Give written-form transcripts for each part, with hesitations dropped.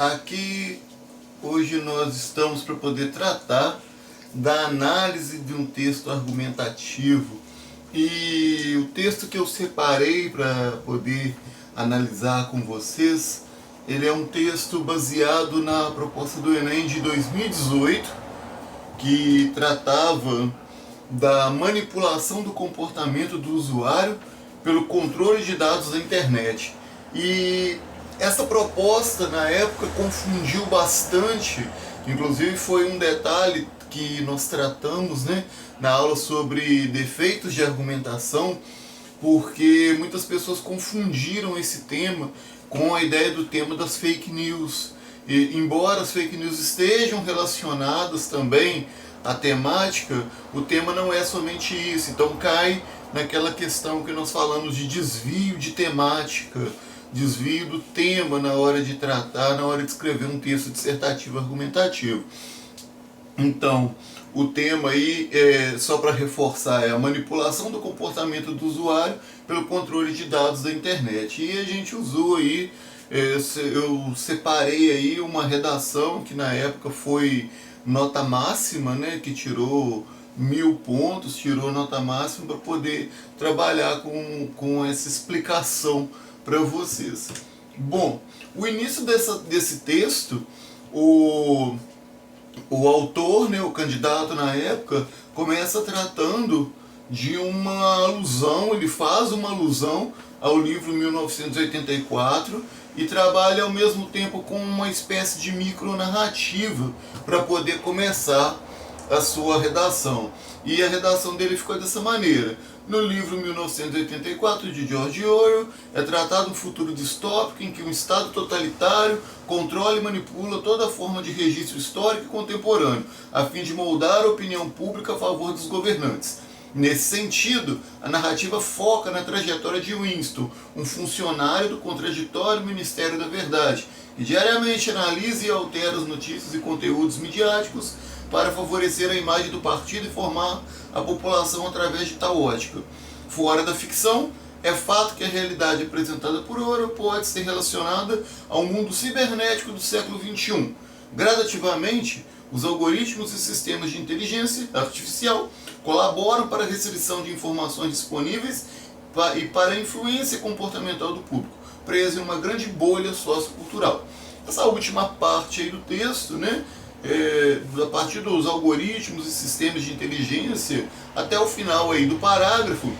Aqui hoje nós estamos para poder tratar da análise de um texto argumentativo, e o texto que eu separei para poder analisar com vocês, ele é um texto baseado na proposta do Enem de 2018, que tratava da manipulação do comportamento do usuário pelo controle de dados da internet. E essa proposta na época confundiu bastante, inclusive foi um detalhe que nós tratamos, na aula sobre defeitos de argumentação, porque muitas pessoas confundiram esse tema com a ideia do tema das fake news. E, embora as fake news estejam relacionadas também à temática, o tema não é somente isso. Então cai naquela questão que nós falamos de desvio de temática, desvio do tema na hora de tratar, na hora de escrever um texto dissertativo argumentativo. Então, o tema aí, só para reforçar, é a manipulação do comportamento do usuário pelo controle de dados da internet. E a gente usou aí, eu separei aí uma redação que na época foi nota máxima, que tirou 1000 pontos, tirou nota máxima para poder trabalhar com essa explicação para vocês. Bom, o início desse texto, o autor, o candidato na época, começa tratando de uma alusão, ele faz uma alusão ao livro 1984 e trabalha ao mesmo tempo com uma espécie de micronarrativa para poder começar a sua redação. E a redação dele ficou dessa maneira: no livro 1984 de George Orwell é tratado um futuro distópico em que um Estado totalitário controla e manipula toda forma de registro histórico e contemporâneo, a fim de moldar a opinião pública a favor dos governantes. Nesse sentido, a narrativa foca na trajetória de Winston, um funcionário do contraditório Ministério da Verdade, que diariamente analisa e altera as notícias e conteúdos midiáticos para favorecer a imagem do partido e formar a população através de tal ótica. Fora da ficção, é fato que a realidade apresentada por Orwell pode ser relacionada ao mundo cibernético do século XXI. Gradativamente, os algoritmos e sistemas de inteligência artificial colaboram para a restrição de informações disponíveis e para a influência comportamental do público, preso em uma grande bolha sociocultural. Essa última parte aí do texto, a partir dos algoritmos e sistemas de inteligência até o final aí do parágrafo,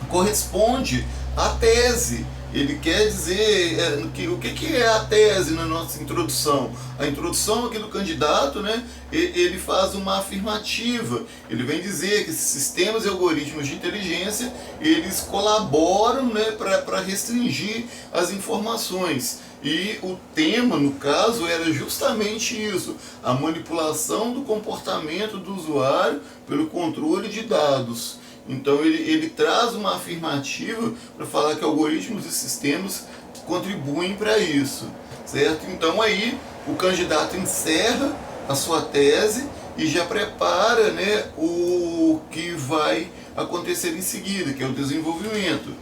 corresponde à tese. Ele quer dizer o que é a tese na nossa introdução. A introdução aqui do candidato, ele faz uma afirmativa. Ele vem dizer que esses sistemas e algoritmos de inteligência, eles colaboram para restringir as informações. E o tema, no caso, era justamente isso: a manipulação do comportamento do usuário pelo controle de dados. Então ele traz uma afirmativa para falar que algoritmos e sistemas contribuem para isso, certo? Então aí o candidato encerra a sua tese e já prepara, o que vai acontecer em seguida, que é o desenvolvimento.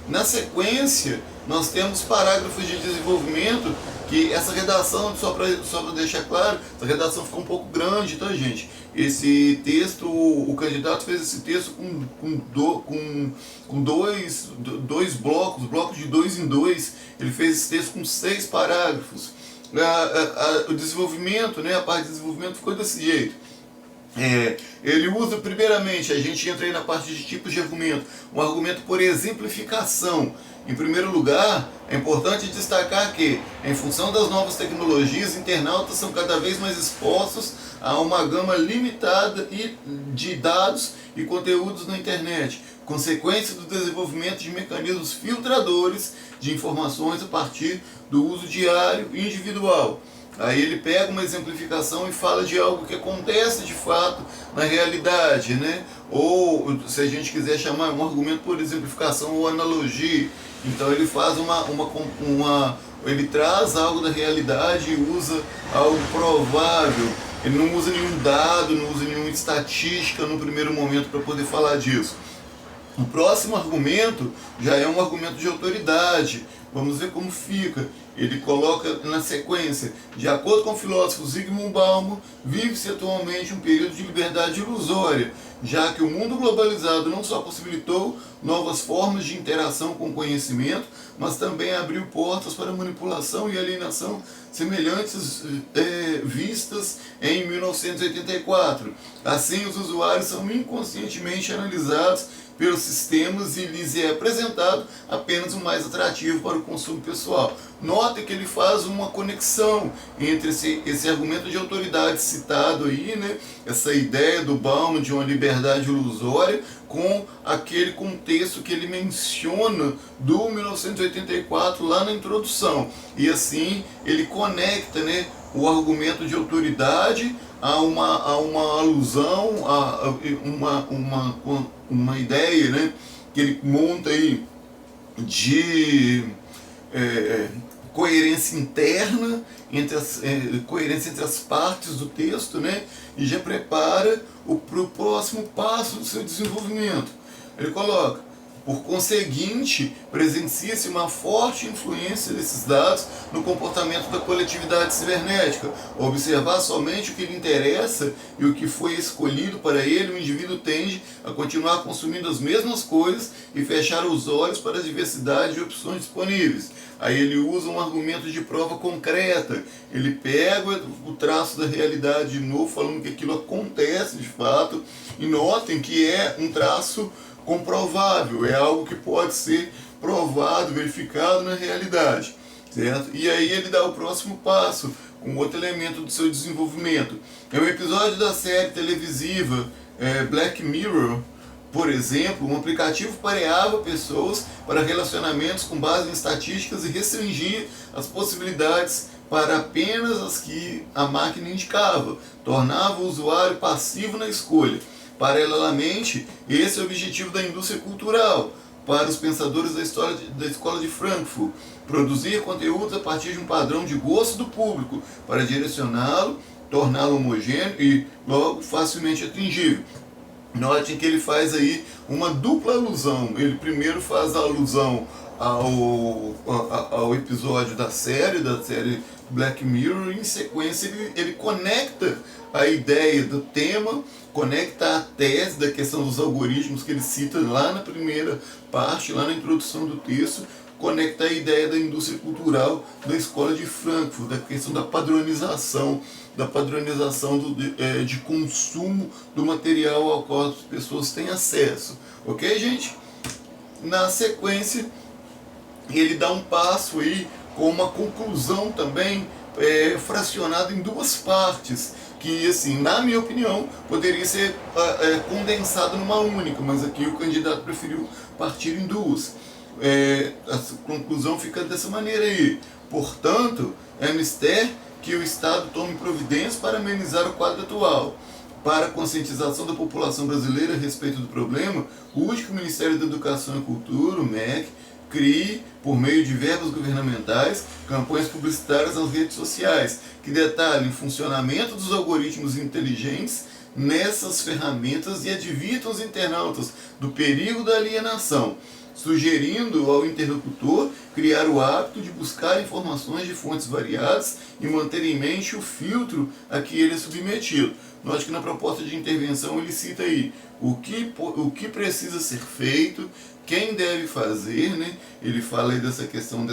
Na sequência, nós temos parágrafos de desenvolvimento, que essa redação, só para deixar claro, essa redação ficou um pouco grande, tá, gente? Esse texto, o candidato fez esse texto com dois blocos de 2 em 2, ele fez esse texto com 6 parágrafos. O desenvolvimento, a parte de desenvolvimento ficou desse jeito. Ele usa, primeiramente, a gente entra aí na parte de tipos de argumento, um argumento por exemplificação. Em primeiro lugar, é importante destacar que, em função das novas tecnologias, internautas são cada vez mais expostos a uma gama limitada de dados e conteúdos na internet, consequência do desenvolvimento de mecanismos filtradores de informações a partir do uso diário e individual. Aí ele pega uma exemplificação e fala de algo que acontece de fato na realidade, Ou, se a gente quiser chamar um argumento por exemplificação ou analogia, então ele faz ele traz algo da realidade e usa algo provável. Ele não usa nenhum dado, não usa nenhuma estatística no primeiro momento para poder falar disso. O próximo argumento já é um argumento de autoridade. Vamos ver como fica. Ele coloca na sequência: de acordo com o filósofo Zygmunt Bauman, vive-se atualmente um período de liberdade ilusória, já que o mundo globalizado não só possibilitou novas formas de interação com o conhecimento, mas também abriu portas para manipulação e alienação semelhantes vistas em 1984. Assim, os usuários são inconscientemente analisados pelos sistemas e lhes é apresentado apenas o mais atrativo para o consumo pessoal. Nota que ele faz uma conexão entre esse argumento de autoridade citado aí, né, essa ideia do Bauman de uma liberdade ilusória, com aquele contexto que ele menciona do 1984 lá na introdução. E assim ele conecta, né, o argumento de autoridade a uma alusão, a uma ideia, né, que ele monta aí de coerência interna, coerência entre as partes do texto, né, e já prepara para o próximo passo do seu desenvolvimento. Ele coloca: por conseguinte, presencia-se uma forte influência desses dados no comportamento da coletividade cibernética. Observar somente o que lhe interessa e o que foi escolhido para ele, o indivíduo tende a continuar consumindo as mesmas coisas e fechar os olhos para a diversidade de opções disponíveis. Aí ele usa um argumento de prova concreta. Ele pega o traço da realidade de novo, falando que aquilo acontece de fato, e notem que é um traço comprovável, é algo que pode ser provado, verificado na realidade, certo? E aí ele dá o próximo passo, um outro elemento do seu desenvolvimento. É um episódio da série televisiva Black Mirror, por exemplo. Um aplicativo pareava pessoas para relacionamentos com base em estatísticas e restringia as possibilidades para apenas as que a máquina indicava, tornava o usuário passivo na escolha. Paralelamente, esse é o objetivo da indústria cultural, para os pensadores da escola de Frankfurt: produzir conteúdos a partir de um padrão de gosto do público, para direcioná-lo, torná-lo homogêneo e, logo, facilmente atingível. Notem que ele faz aí uma dupla alusão. Ele primeiro faz a alusão ao episódio da série Black Mirror, e em sequência ele conecta a ideia do tema, conecta a tese da questão dos algoritmos que ele cita lá na primeira parte, lá na introdução do texto, conecta a ideia da indústria cultural da escola de Frankfurt, da questão da padronização de consumo do material ao qual as pessoas têm acesso. Ok, gente? Na sequência, ele dá um passo aí com uma conclusão também fracionada em duas partes, que, assim, na minha opinião, poderia ser condensado numa única, mas aqui o candidato preferiu partir em duas. A conclusão fica dessa maneira aí: portanto, é mister que o Estado tome providências para amenizar o quadro atual. Para a conscientização da população brasileira a respeito do problema, urge que o Ministério da Educação e Cultura, o MEC, crie, por meio de verbas governamentais, campanhas publicitárias nas redes sociais, que detalhem o funcionamento dos algoritmos inteligentes nessas ferramentas e advirtam os internautas do perigo da alienação, sugerindo ao interlocutor criar o hábito de buscar informações de fontes variadas e manter em mente o filtro a que ele é submetido. Note que na proposta de intervenção ele cita aí o que precisa ser feito, quem deve fazer, né? Ele fala aí dessa questão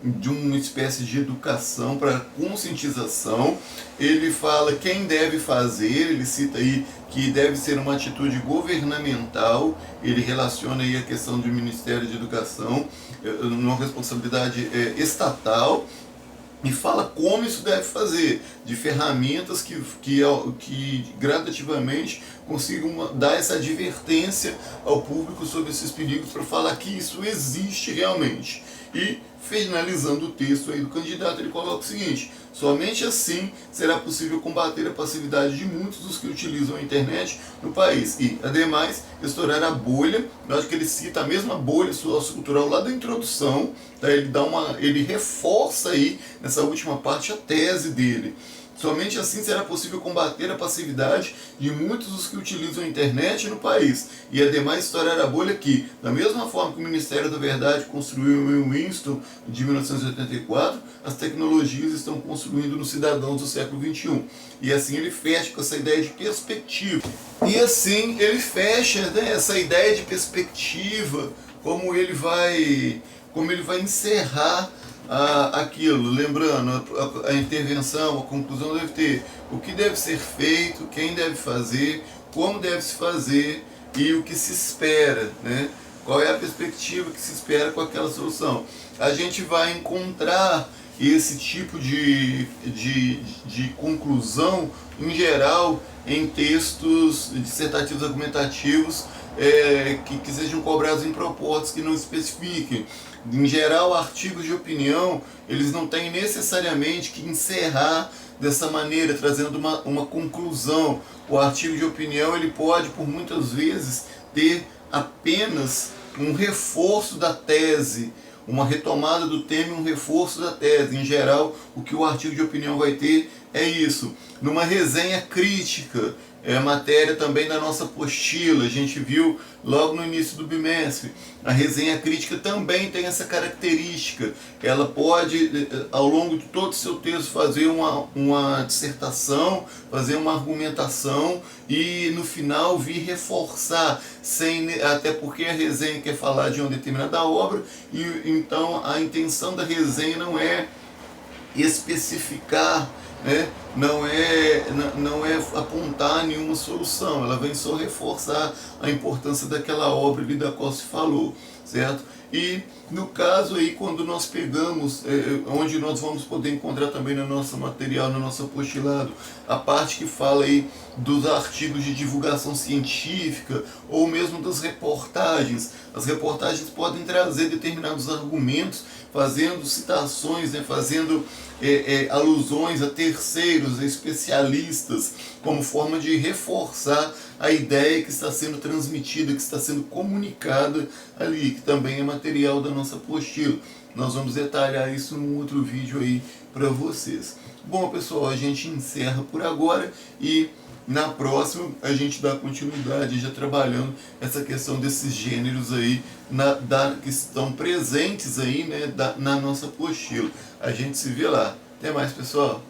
de uma espécie de educação para conscientização. Ele fala quem deve fazer, ele cita aí que deve ser uma atitude governamental. Ele relaciona aí a questão do Ministério de Educação, uma responsabilidade estatal, e fala como isso deve fazer, de ferramentas que gradativamente consigam dar essa advertência ao público sobre esses perigos, para falar que isso existe realmente. E, finalizando o texto aí do candidato, ele coloca o seguinte: somente assim será possível combater a passividade de muitos dos que utilizam a internet no país e, ademais, estourar a bolha. Eu acho que ele cita a mesma bolha sociocultural lá da introdução, tá? Ele reforça aí nessa última parte a tese dele. Somente assim será possível combater a passividade de muitos dos que utilizam a internet no país. E ademais estourar a bolha que, da mesma forma que o Ministério da Verdade construiu em Winston de 1984, as tecnologias estão construindo nos cidadãos do século XXI. E assim ele fecha com essa ideia de perspectiva. E assim ele fecha, né, essa ideia de perspectiva, como ele vai encerrar aquilo, lembrando, a intervenção, a conclusão deve ter o que deve ser feito, quem deve fazer, como deve se fazer e o que se espera, né? Qual é a perspectiva que se espera com aquela solução. A gente vai encontrar esse tipo de conclusão, em geral, em textos dissertativos argumentativos que sejam cobrados em propostas que não especifiquem. Em geral, artigos de opinião, eles não têm necessariamente que encerrar dessa maneira, trazendo uma conclusão. O artigo de opinião, ele pode, por muitas vezes, ter apenas um reforço da tese, uma retomada do tema e um reforço da tese. Em geral, o que o artigo de opinião vai ter é isso. Numa resenha crítica, é matéria também da nossa apostila, a gente viu logo no início do bimestre. A resenha crítica também tem essa característica. Ela pode, ao longo de todo o seu texto, fazer uma dissertação, fazer uma argumentação e no final vir reforçar, até porque a resenha quer falar de uma determinada obra e então a intenção da resenha não é especificar, né? não é apontar nenhuma solução, ela vem só reforçar a importância daquela obra ali da qual se falou, certo? E no caso aí, quando nós pegamos, onde nós vamos poder encontrar também no nosso material, no nosso apostilado, a parte que fala aí dos artigos de divulgação científica ou mesmo das reportagens. As reportagens podem trazer determinados argumentos, fazendo citações, né, fazendo alusões a terceiros, a especialistas, como forma de reforçar a ideia que está sendo transmitida, que está sendo comunicada ali, que também é material da nossa apostila. Nós vamos detalhar isso num outro vídeo aí para vocês. Bom, pessoal, a gente encerra por agora e na próxima a gente dá continuidade já trabalhando essa questão desses gêneros aí que estão presentes aí, né, na nossa apostila. A gente se vê lá. Até mais, pessoal.